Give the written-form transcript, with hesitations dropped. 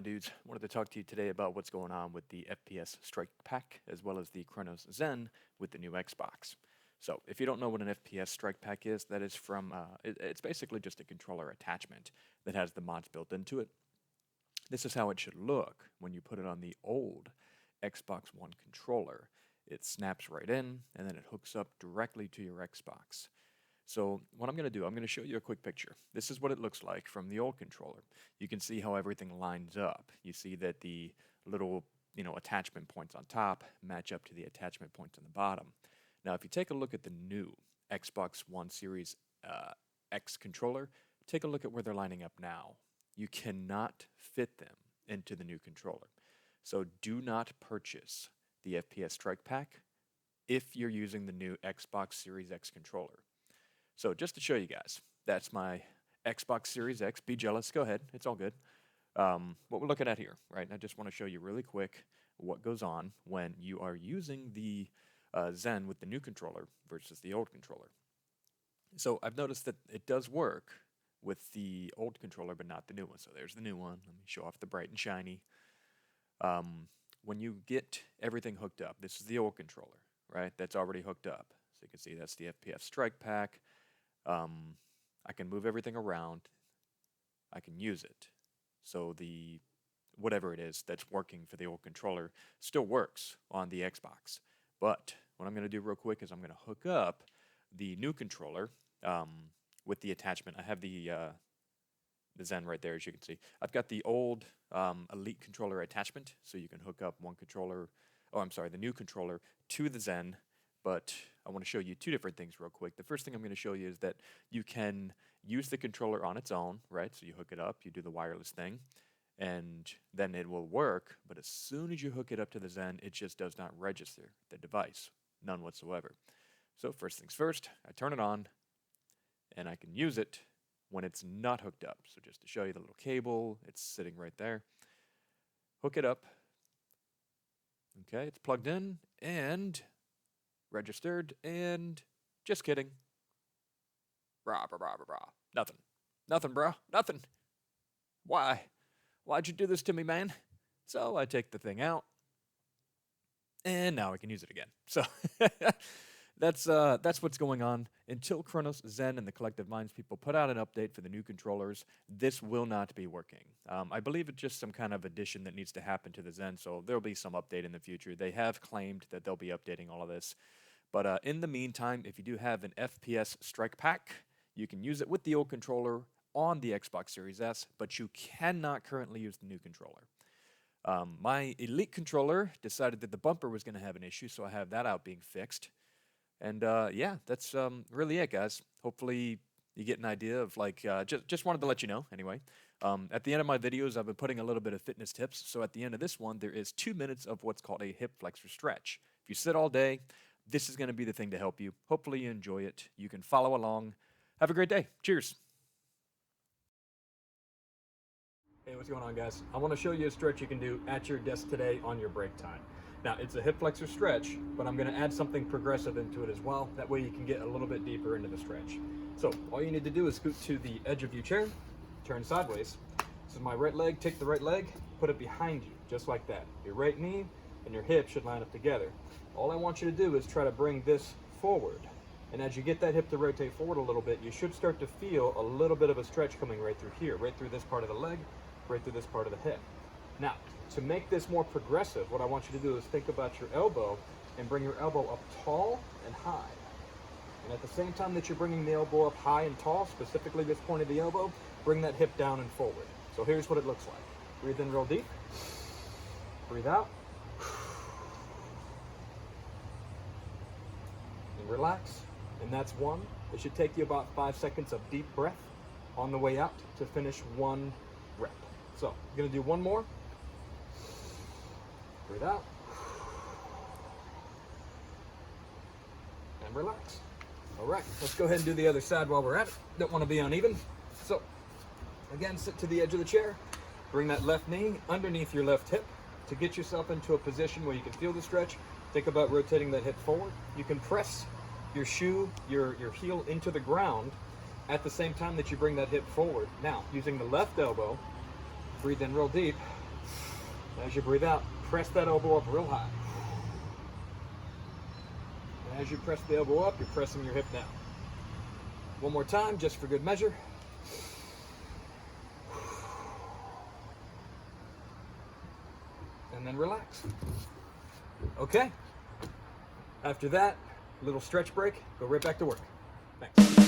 dudes? Wanted to talk to you today about what's going on with the FPS Strike Pack as well as the Cronus Zen with the new Xbox. So, if you don't know what an FPS Strike Pack is, that is from, it's basically just a controller attachment that has the mods built into it. This is how it should look when you put it on the old Xbox One controller. It snaps right in and then it hooks up directly to your Xbox. So what I'm going to do, I'm going to show you a quick picture. This is what it looks like from the old controller. You can see how everything lines up. You see that the little, attachment points on top match up to the attachment points on the bottom. Now, if you take a look at the new Xbox One Series X controller, take a look at where they're lining up now. You cannot fit them into the new controller. So do not purchase the FPS Strike Pack if you're using the new Xbox Series X controller. So just to show you guys, that's my Xbox Series X. Be jealous. Go ahead. It's all good. What we're looking at here, right? I just want to show you really quick what goes on when you are using the Zen with the new controller versus the old controller. So I've noticed that it does work with the old controller, but not the new one. So there's the new one. Let me show off the bright and shiny. When you get everything hooked up, this is the old controller, right? That's already hooked up. So you can see that's the FPS Strike Pack. I can move everything around. I can use it. So the whatever it is that's working for the old controller still works on the Xbox. But what I'm going to do real quick is I'm going to hook up the new controller with the attachment. I have the Zen right there, as you can see. I've got the old Elite controller attachment, so you can hook up the new controller to the Zen. But I want to show you two different things real quick. The first thing I'm going to show you is that you can use the controller on its own, right? So you hook it up, you do the wireless thing, and then it will work. But as soon as you hook it up to the Zen, it just does not register the device, none whatsoever. So first things first, I turn it on, and I can use it when it's not hooked up. So just to show you the little cable, it's sitting right there. Hook it up. Okay, it's plugged in, and registered, and just kidding. Rah, rah, rah, rah, rah. Nothing. Nothing, bro. Nothing. Why? Why'd you do this to me, man? So I take the thing out, and now I can use it again. So that's what's going on. Until Cronus Zen and the Collective Minds people put out an update for the new controllers, this will not be working. I believe it's just some kind of addition that needs to happen to the Zen, so there'll be some update in the future. They have claimed that they'll be updating all of this. But in the meantime, if you do have an FPS Strike Pack, you can use it with the old controller on the Xbox Series S, but you cannot currently use the new controller. My Elite controller decided that the bumper was going to have an issue, so I have that out being fixed. And yeah, that's really it, guys. Hopefully you get an idea of just wanted to let you know anyway. At the end of my videos, I've been putting a little bit of fitness tips. So at the end of this one, there is 2 minutes of what's called a hip flexor stretch. If you sit all day, this is going to be the thing to help you. Hopefully you enjoy it. You can follow along. Have a great day. Cheers. Hey, what's going on, guys? I want to show you a stretch you can do at your desk today on your break time. Now, it's a hip flexor stretch, but I'm going to add something progressive into it as well. That way you can get a little bit deeper into the stretch. So all you need to do is scoot to the edge of your chair, turn sideways. This is my right leg. Take the right leg, put it behind you, just like that. Your right knee and your hip should line up together. All I want you to do is try to bring this forward. And as you get that hip to rotate forward a little bit, you should start to feel a little bit of a stretch coming right through here, right through this part of the leg, right through this part of the hip. Now, to make this more progressive, what I want you to do is think about your elbow and bring your elbow up tall and high. And at the same time that you're bringing the elbow up high and tall, specifically this point of the elbow, bring that hip down and forward. So here's what it looks like. Breathe in real deep. Breathe out. And relax. And that's one. It should take you about 5 seconds of deep breath on the way out to finish one rep. So, I'm going to do one more. Breathe out. And relax. All right, let's go ahead and do the other side while we're at it. Don't want to be uneven. So, again, sit to the edge of the chair. Bring that left knee underneath your left hip to get yourself into a position where you can feel the stretch. Think about rotating that hip forward. You can press your heel into the ground at the same time that you bring that hip forward. Now, using the left elbow, breathe in real deep, As you breathe out, press that elbow up real high. And as you press the elbow up, you're pressing your hip down. One more time, just for good measure. And then relax. Okay. After that, little stretch break, go right back to work. Thanks.